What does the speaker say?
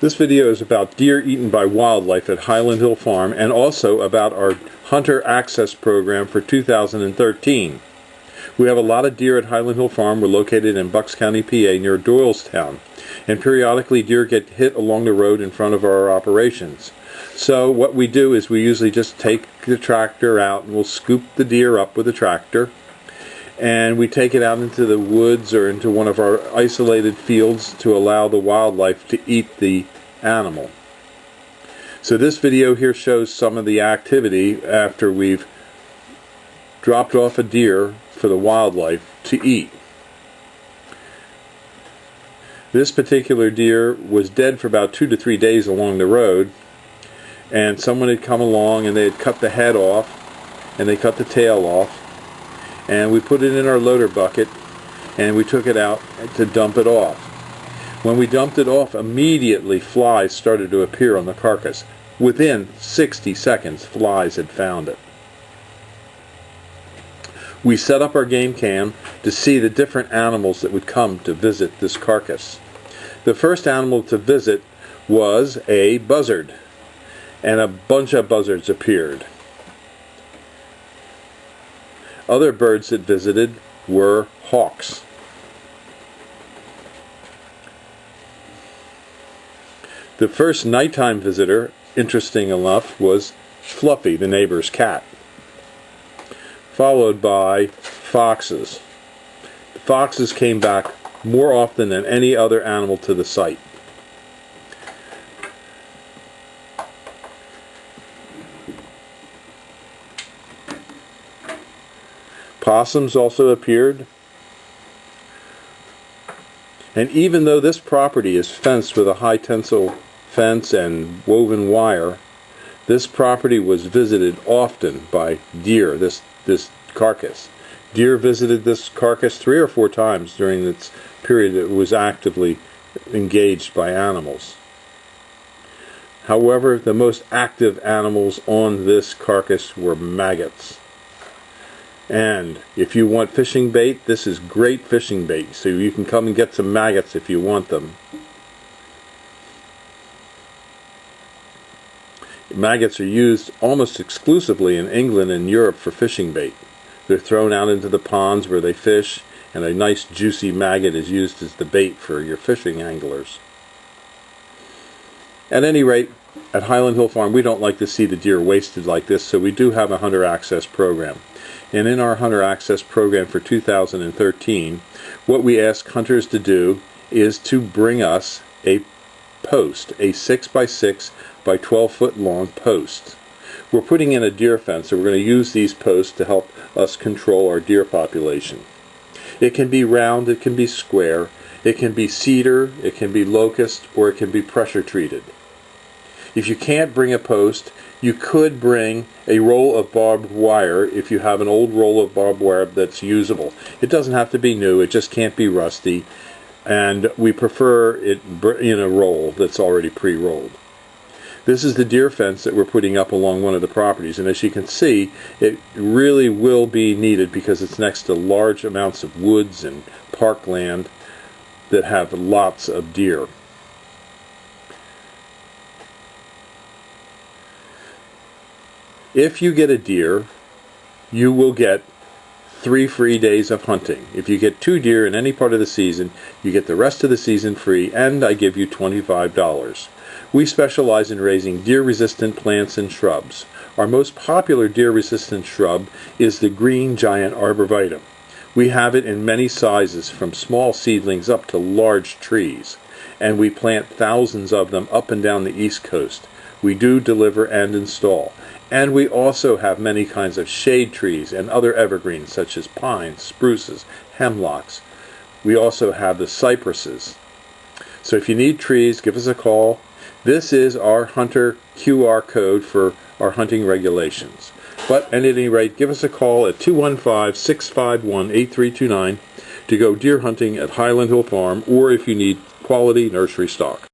This video is about deer eaten by wildlife at Highland Hill Farm and also about our Hunter Access Program for 2013. We have a lot of deer at Highland Hill Farm. We're located in Bucks County, PA, near Doylestown. And periodically deer get hit along the road in front of our operations. So what we do is we usually just take the tractor out and we'll scoop the deer up with the tractor. And we take it out into the woods or into one of our isolated fields to allow the wildlife to eat the animal. So this video here shows some of the activity after we've dropped off a deer for the wildlife to eat. This particular deer was dead for about 2 to 3 days along the road, and someone had come along and they had cut the head off and they cut the tail off. And we put it in our loader bucket and we took it out to dump it off. When we dumped it off, immediately flies started to appear on the carcass. Within 60 seconds, flies had found it. We set up our game cam to see the different animals that would come to visit this carcass. The first animal to visit was a buzzard, and a bunch of buzzards appeared. Other birds that visited were hawks. The first nighttime visitor, interesting enough, was Fluffy, the neighbor's cat, followed by foxes. The foxes came back more often than any other animal to the site. Possums also appeared. And even though this property is fenced with a high tensile fence and woven wire, this property was visited often by deer, this carcass. Deer visited this carcass 3 or 4 times during its period that it was actively engaged by animals. However, the most active animals on this carcass were maggots. And if you want fishing bait, this is great fishing bait. So you can come and get some maggots if you want them. Maggots are used almost exclusively in England and Europe for fishing bait. They're thrown out into the ponds where they fish, and a nice juicy maggot is used as the bait for your fishing anglers. At any rate, at Highland Hill Farm, we don't like to see the deer wasted like this, so we do have a Hunter Access Program. And in our Hunter Access Program for 2013, what we ask hunters to do is to bring us a post, a 6x6 by 12 foot long post. We're putting in a deer fence, so we're going to use these posts to help us control our deer population. It can be round, it can be square, it can be cedar, it can be locust, or it can be pressure treated. If you can't bring a post, you could bring a roll of barbed wire if you have an old roll of barbed wire that's usable. It doesn't have to be new, it just can't be rusty, and we prefer it in a roll that's already pre-rolled. This is the deer fence that we're putting up along one of the properties, and as you can see, it really will be needed because it's next to large amounts of woods and parkland that have lots of deer. If you get a deer, you will get 3 free days of hunting. If you get 2 deer in any part of the season, you get the rest of the season free, and I give you $25. We specialize in raising deer-resistant plants and shrubs. Our most popular deer-resistant shrub is the green giant arborvitae. We have it in many sizes, from small seedlings up to large trees, and we plant thousands of them up and down the East Coast. We do deliver and install. And we also have many kinds of shade trees and other evergreens such as pines, spruces, hemlocks. We also have the cypresses. So if you need trees, give us a call. This is our Hunter QR code for our hunting regulations. But at any rate, give us a call at 215-651-8329 to go deer hunting at Highland Hill Farm, or if you need quality nursery stock.